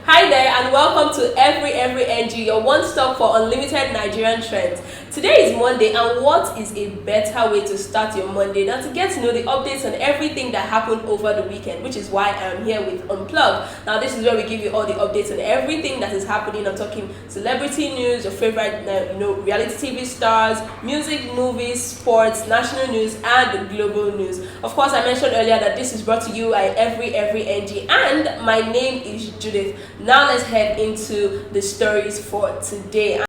Hi there and welcome to Every NG, your one-stop for unlimited Nigerian trends. Today is Monday, and what is a better way to start your Monday than to get to know the updates on everything that happened over the weekend, which is why I'm here with Unplug. Now this is where we give you all the updates on everything that is happening. I'm talking celebrity news, your favorite reality TV stars, music, movies, sports, national news, and global news. Of course, I mentioned earlier that this is brought to you by Every NG, and my name is Judith. Now let's head into the stories for today.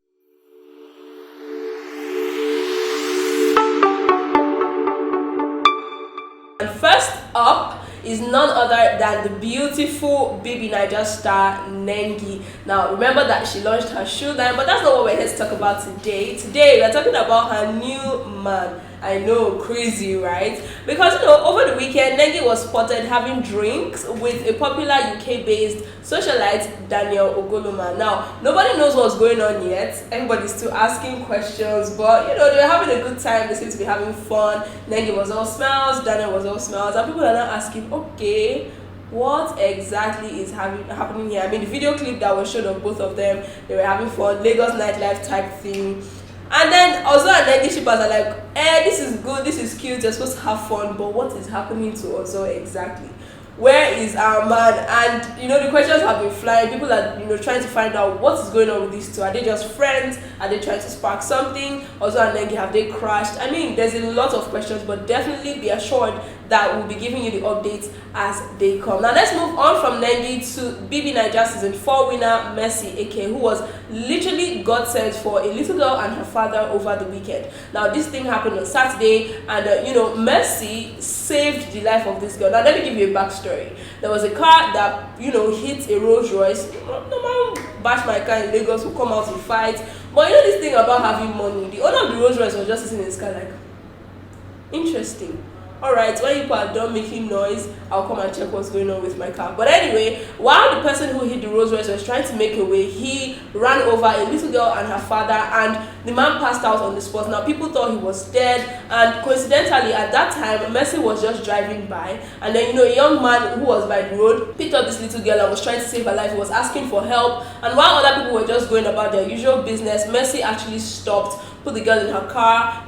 And first up is none other than the beautiful baby Niger star Nengi. Now remember that she launched her shoe line, but that's not what we're here to talk about today. Today we're talking about her new man. I know, crazy, right? Because over the weekend, Nengi was spotted having drinks with a popular UK-based socialite, Daniel Ogoloma. Now, nobody knows what's going on yet. Everybody's still asking questions, but they're having a good time. They seem to be having fun. Nengi was all smiles, Daniel was all smiles, and people are now asking, okay, what exactly is happening here? I mean, the video clip that was showed of both of them, they were having fun, Lagos nightlife type thing. And then also Nengi shippers are like, this is good, this is cute, you're supposed to have fun, but what is happening to Ozo exactly? Where is our man? And the questions have been flying. People are trying to find out what is going on with these two. Are they just friends? Are they trying to spark something? Ozo and Nengi, have they crashed? I mean, there's a lot of questions, but definitely be assured that we'll be giving you the updates as they come. Now let's move on from Nengi to BB Niger season 4 winner Mercy AK, who was literally God sent for a little girl and her father over the weekend. Now this thing happened on Saturday, and Mercy saved the life of this girl. Now let me give you a backstory. There was a car that hit a Rolls Royce. No man bash my car in Lagos will come out to fight, but this thing about having money, the owner of the Rolls Royce was just sitting in his car like, interesting. Alright, when people are done making noise, I'll come and check what's going on with my car. But anyway, while the person who hit the Rolls Royce was trying to make a way, he ran over a little girl and her father, and the man passed out on the spot. Now people thought he was dead, and coincidentally at that time Mercy was just driving by, and then a young man who was by the road picked up this little girl and was trying to save her life. He was asking for help, and while other people were just going about their usual business, Mercy actually stopped, put the girl in her car.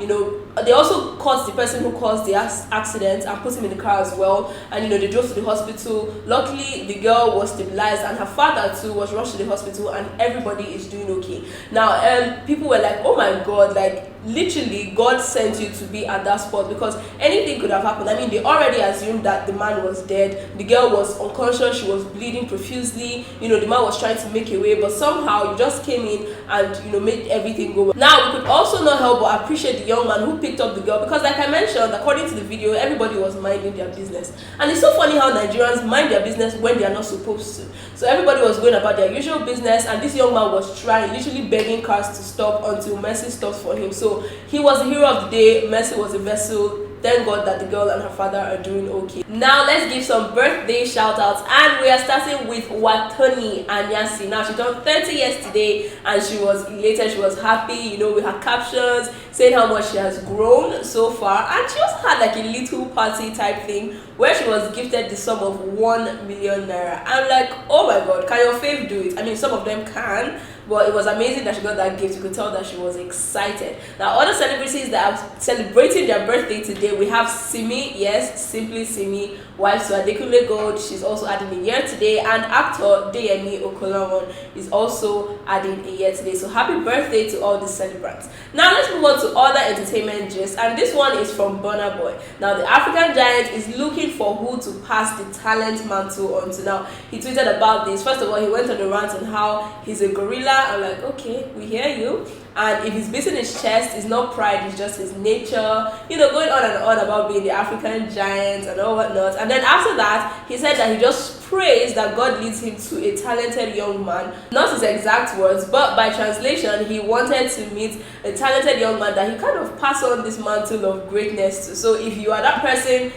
They also caught the person who caused the accident and put him in the car as well, and they drove to the hospital. Luckily the girl was stabilized, and her father too was rushed to the hospital, and everybody is doing okay. Now people were like, oh my god, like literally God sent you to be at that spot, because anything could have happened. I mean, they already assumed that the man was dead, the girl was unconscious, she was bleeding profusely, the man was trying to make a way, but somehow you just came in and made everything go well. Now we could also not help but appreciate the young man who picked up the girl, because like I mentioned, according to the video, everybody was minding their business, and it's so funny how Nigerians mind their business when they are not supposed to. So everybody was going about their usual business, and this young man was trying, literally begging cars to stop until Mercy stopped for him. So he was the hero of the day, Mercy was a vessel. Thank God that the girl and her father are doing okay. Now let's give some birthday shout outs, and we are starting with Watoni Anyasi. Now she turned 30 yesterday, and she was elated, she was happy, with her captions saying how much she has grown so far, and she also had like a little party type thing where she was gifted the sum of 1 million naira. I'm like, oh my god, can your fave do it? I mean, some of them can, but it was amazing that she got that gift. You could tell that she was excited. Now, other celebrities that are celebrating their birthday today, we have Simi, yes, Simply Simi, wife to Adekunle Gold. She's also adding a year today, and actor Deyemi Okolawon is also adding a year today. So happy birthday to all the celebrants. Now let's move on to other entertainment gist, and this one is from Burna Boy. Now the African giant is looking for who to pass the talent mantle on to. Now he tweeted about this. First of all, he went on a rant on how he's a gorilla. I'm like, okay, we hear you. And if he's beating his chest, it's not pride, it's just his nature. Going on and on about being the African giant and all whatnot. And then after that, he said that he just prays that God leads him to a talented young man. Not his exact words, but by translation, he wanted to meet a talented young man that he kind of pass on this mantle of greatness to. So if you are that person,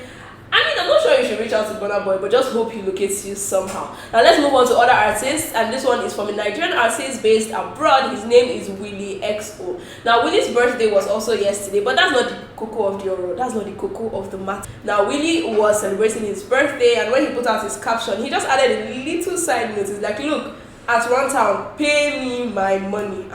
I mean, I'm not sure you should reach out to Burna Boy, but just hope he locates you somehow. Now let's move on to other artists, and this one is from a Nigerian artist based abroad. His name is Willie XO. Now Willie's birthday was also yesterday, but that's not the cocoa of the oro. That's not the cocoa of the matter. Now Willie was celebrating his birthday, and when he put out his caption, he just added a little side note. He's like, look, at Runtown, pay me my money.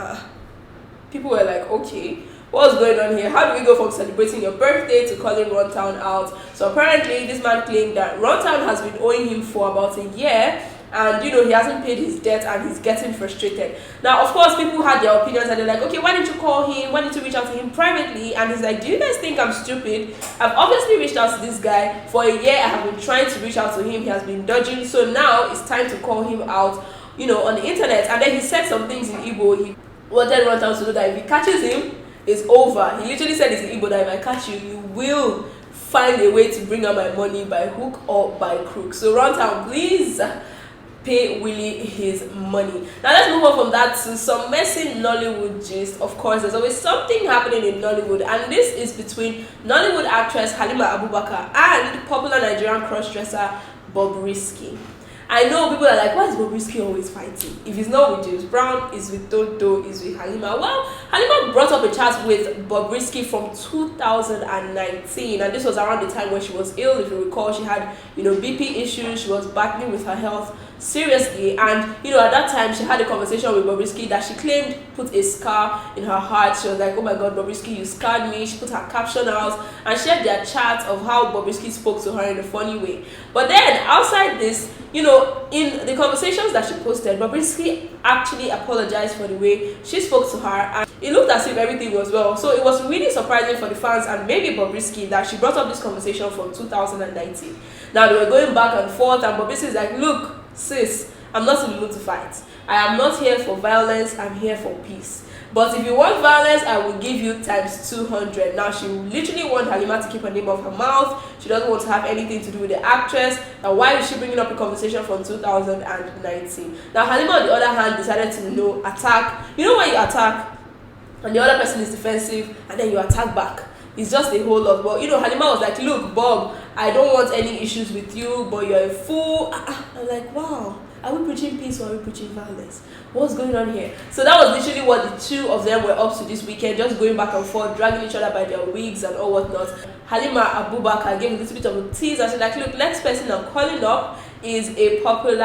People were like, okay, what's going on here? How do we go from celebrating your birthday to calling Runtown out? So apparently this man claimed that Runtown has been owing him for about a year, and he hasn't paid his debt and he's getting frustrated. Now of course people had their opinions and they're like, okay, why didn't you call him? Why didn't you reach out to him privately? And he's like, do you guys think I'm stupid? I've obviously reached out to this guy for a year. I have been trying to reach out to him. He has been dodging, so now it's time to call him out on the internet. And then he said some things in Igbo. He wanted Runtown to know that if he catches him, it's over. He literally said it's in Igbo that if I catch you, you will find a way to bring out my money by hook or by crook. So Runtown, please pay Willie his money. Now let's move on from that to some messy Nollywood gist. Of course, there's always something happening in Nollywood, and this is between Nollywood actress Halima Abubakar and popular Nigerian crossdresser Bobrisky. I know people are like, why is Bobrisky always fighting? If he's not with James Brown, he's with Toto, he's with Halima. Well, Halima brought up a chat with Bobrisky from 2019, and this was around the time when she was ill. If you recall, she had BP issues. She was battling with her health seriously, and at that time she had a conversation with Bobrisky that she claimed put a scar in her heart. She was like, oh my god, Bobrisky, you scarred me. She put her caption out and shared their chat of how Bobrisky spoke to her in a funny way. But then outside this, in the conversations that she posted, Bobrisky actually apologized for the way she spoke to her, and it looked as if everything was well. So it was really surprising for the fans and maybe Bobrisky that she brought up this conversation from 2019. Now they were going back and forth, and Bobrisky is like, look, sis, I'm not in the mood to fight. I am not here for violence, I'm here for peace. But if you want violence, I will give you times 200. Now she literally wants Halima to keep her name off her mouth. She doesn't want to have anything to do with the actress. Now why is she bringing up a conversation from 2019? Now Halima on the other hand decided to attack. When you attack and the other person is defensive and then you attack back, it's just a whole lot. But Halima was like, look Bob, I don't want any issues with you, but you're a fool. I'm like, wow, are we preaching peace or are we preaching violence? What's going on here? So that was literally what the two of them were up to this weekend, just going back and forth, dragging each other by their wigs and all whatnot. Halima Abubakar gave a little bit of a tease and said like, look, next person I'm calling up is a popular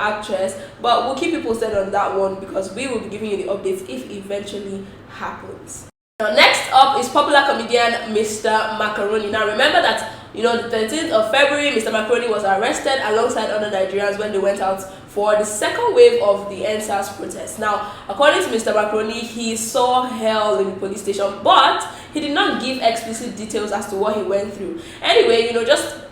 actress, but we'll keep you posted on that one because we will be giving you the updates if it eventually happens. Now next up is popular comedian Mr. Macaroni. Now remember that the 13th of February, Mr. Macaroni was arrested alongside other Nigerians when they went out for the second wave of the NSAS protest. Now, according to Mr. Macaroni, he saw hell in the police station, but he did not give explicit details as to what he went through. Anyway, just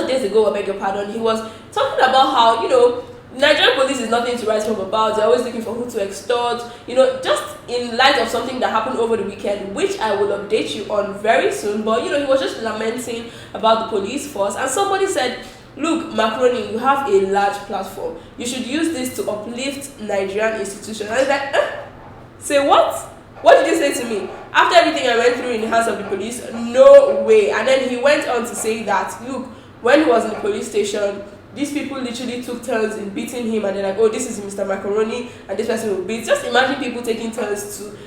days ago, I beg your pardon, he was talking about how, Nigerian police is nothing to write home about. They're always looking for who to extort. Just in light of something that happened over the weekend, which I will update you on very soon. But he was just lamenting about the police force, and somebody said, look, Macaroni, you have a large platform. You should use this to uplift Nigerian institutions. And I was like, say what? What did you say to me? After everything I went through in the hands of the police? No way. And then he went on to say that, look, when he was in the police station, these people literally took turns in beating him, and they're like, oh, this is Mr. Macaroni, and this person will beat. Just imagine people taking turns to,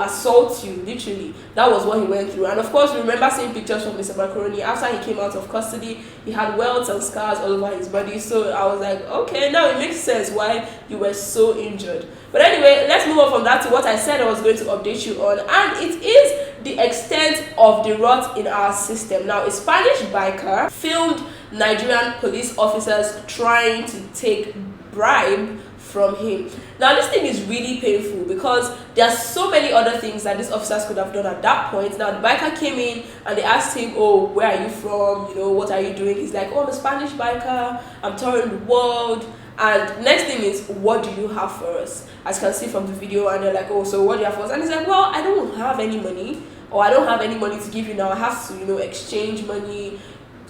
assault you, literally. That was what he went through. And of course, we remember seeing pictures from Mr. Macaroni. After he came out of custody, he had welts and scars all over his body. So I was like, okay, now it makes sense why you were so injured. But anyway, let's move on from that to what I said I was going to update you on. And it is the extent of the rot in our system. Now, a Spanish biker filmed Nigerian police officers trying to take bribe from him. Now this thing is really painful because there are so many other things that these officers could have done at that point. Now the biker came in and they asked him, oh, where are you from? What are you doing? He's like, oh, I'm a Spanish biker, I'm touring the world. And next thing is, what do you have for us? As you can see from the video, and they're like, oh, so what do you have for us? And he's like, well, I don't have any money, or I don't have any money to give you now. I have to, exchange money,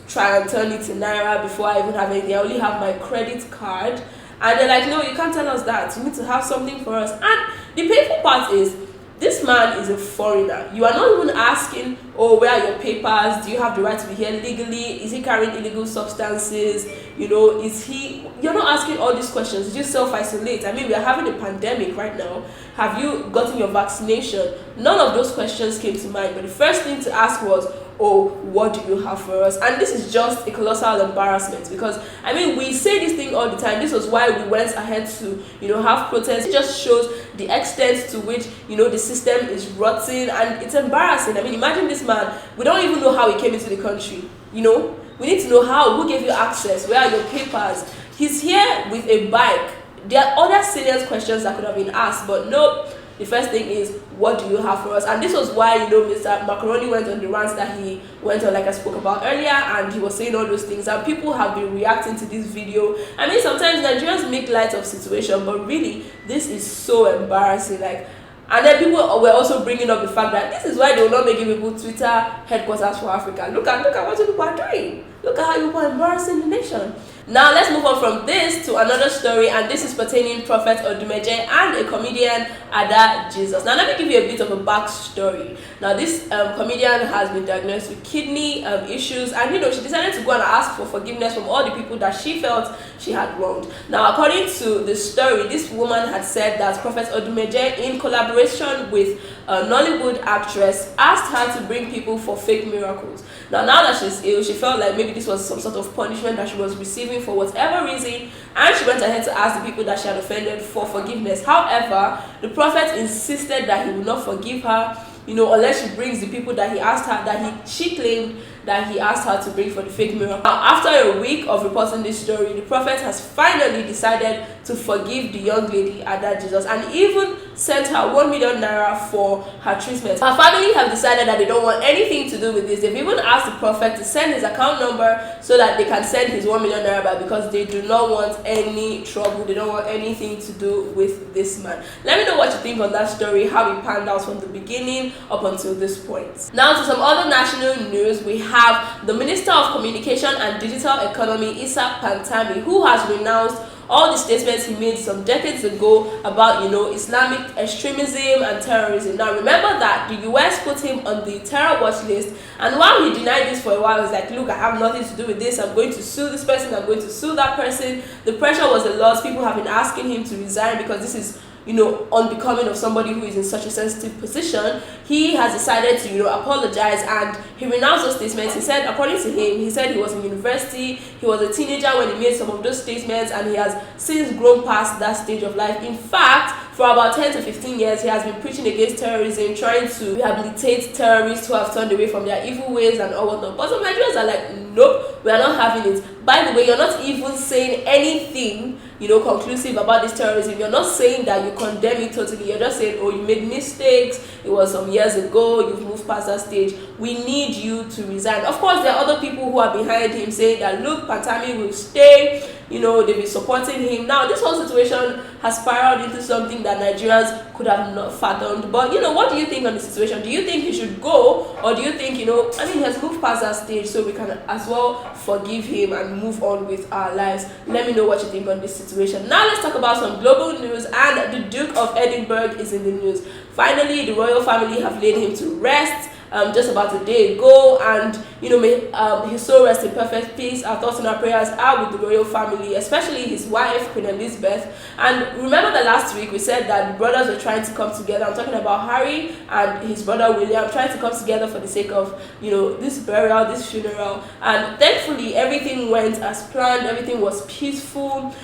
try and turn it to Naira before I even have anything. I only have my credit card. And they're like, no, you can't tell us that. You need to have something for us. And the painful part is, This man is a foreigner. You are not even asking, oh, where are your papers? Do you have the right to be here legally? Is he carrying illegal substances? You know, you're not asking all these questions. You just self-isolate. I mean, we are having a pandemic right now. Have you gotten your vaccination? None of those questions came to mind. But the first thing to ask was, oh, what do you have for us? And this is just a colossal embarrassment, because I mean, we say this thing all the time. This was why we went ahead to, have protests. It just shows the extent to which, the system is rotten, and it's embarrassing. I mean, imagine this man. We don't even know how he came into the country. We need to know how. Who gave you access? Where are your papers? He's here with a bike. There are other serious questions that could have been asked, but nope. The first thing is, what do you have for us? And this was why, Mr. Macaroni went on the rants that he went on, like I spoke about earlier, and he was saying all those things, and people have been reacting to this video. I mean, sometimes Nigerians make light of situation, but really, this is so embarrassing. And then people were also bringing up the fact that this is why they will not make people Twitter headquarters for Africa. Look at what you people are doing. Look at how you people are embarrassing the nation. Now let's move on from this to another story, and this is pertaining Prophet Odumeje and a comedian, Ada Jesus. Now let me give you a bit of a backstory. Now this comedian has been diagnosed with kidney issues, and she decided to go and ask for forgiveness from all the people that she felt she had wronged. Now according to the story, this woman had said that Prophet Odumeje, in collaboration with a Nollywood actress, asked her to bring people for fake miracles. Now that she's ill, she felt like maybe this was some sort of punishment that she was receiving for whatever reason, and she went ahead to ask the people that she had offended for forgiveness. However, the prophet insisted that he would not forgive her, unless she brings the people that he asked her, she claimed that he asked her to bring for the fake miracle. Now, after a week of reporting this story, the prophet has finally decided to forgive the young lady, Ada Jesus, and even sent her 1 million naira for her treatment. Her family have decided that they don't want anything to do with this. They've even asked the prophet to send his account number so that they can send his 1 million naira back, because they do not want any trouble. They don't want anything to do with this man. Let me know what you think on that story, how it panned out from the beginning up until this point. Now to some other national news. We have the Minister of Communication and Digital Economy, Issa Pantami, who has renounced all the statements he made some decades ago about, Islamic extremism and terrorism. Now, remember that the US put him on the terror watch list, and while he denied this for a while, he's like, look, I have nothing to do with this. I'm going to sue this person. I'm going to sue that person. The pressure was a lot. People have been asking him to resign because this is, unbecoming of somebody who is in such a sensitive position. He has decided to, apologize, and he renounced those statements. He said, according to him, he said he was in university, he was a teenager when he made some of those statements, and he has since grown past that stage of life. In fact, for about 10 to 15 years, he has been preaching against terrorism, trying to rehabilitate terrorists who have turned away from their evil ways and all whatnot. But some Nigerians are like, nope, we are not having it. By the way, you're not even saying anything, conclusive about this terrorism. You're not saying that you condemn it totally. You're just saying, oh, you made mistakes. It was some years ago. You've moved past that stage. We need you to resign. Of course, there are other people who are behind him saying that, look, Pantami will stay. They've been supporting him. Now, this whole situation has spiraled into something that Nigerians could have not fathomed. But, what do you think on the situation? Do you think he should go? Or do you think, he has moved past that stage, so we can as well forgive him and move on with our lives? Let me know what you think on this situation. Now, let's talk about some global news. And the Duke of Edinburgh is in the news. Finally, the royal family have laid him to rest. Just about a day ago, and may his soul rest in perfect peace. Our thoughts and our prayers are with the royal family, especially his wife, Queen Elizabeth. And remember that last week we said that the brothers were trying to come together. I'm talking about Harry and his brother William, trying to come together for the sake of this burial, this funeral. And thankfully everything went as planned. Everything was peaceful.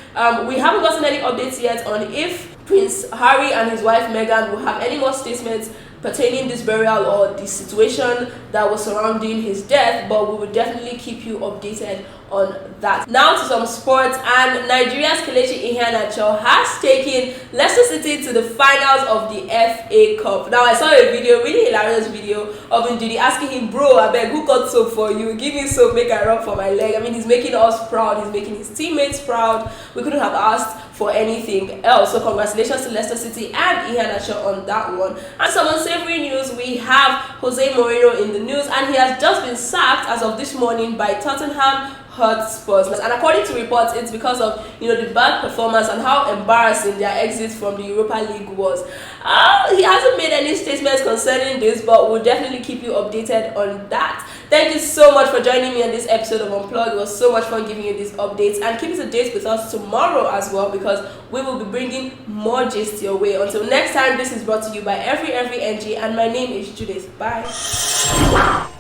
We haven't gotten any updates yet on if Prince Harry and his wife Meghan will have any more statements pertaining this burial or the situation that was surrounding his death, but we will definitely keep you updated on that. Now to some sports, and Nigeria's Kelechi Iheanacho has taken Leicester City to the finals of the FA Cup. Now I saw a video, really hilarious video of Ndidi asking him, bro, I beg, who got soap for you? Give me soap, make I rub for my leg. I mean, he's making us proud, he's making his teammates proud. We couldn't have asked for anything else. So congratulations to Leicester City and Iheanacho on that one. And some unsavory news, we have Jose Mourinho in the news, and he has just been sacked as of this morning by Tottenham Hotspur. And according to reports, it's because of the bad performance and how embarrassing their exit from the Europa League was. He hasn't made any statements concerning this, but we'll definitely keep you updated on that. Thank you so much for joining me on this episode of Unplug. It was so much fun giving you these updates, and keep it to date with us tomorrow as well, because we will be bringing more gist your way. Until next time, this is brought to you by Every NG, and my name is Judith. Bye.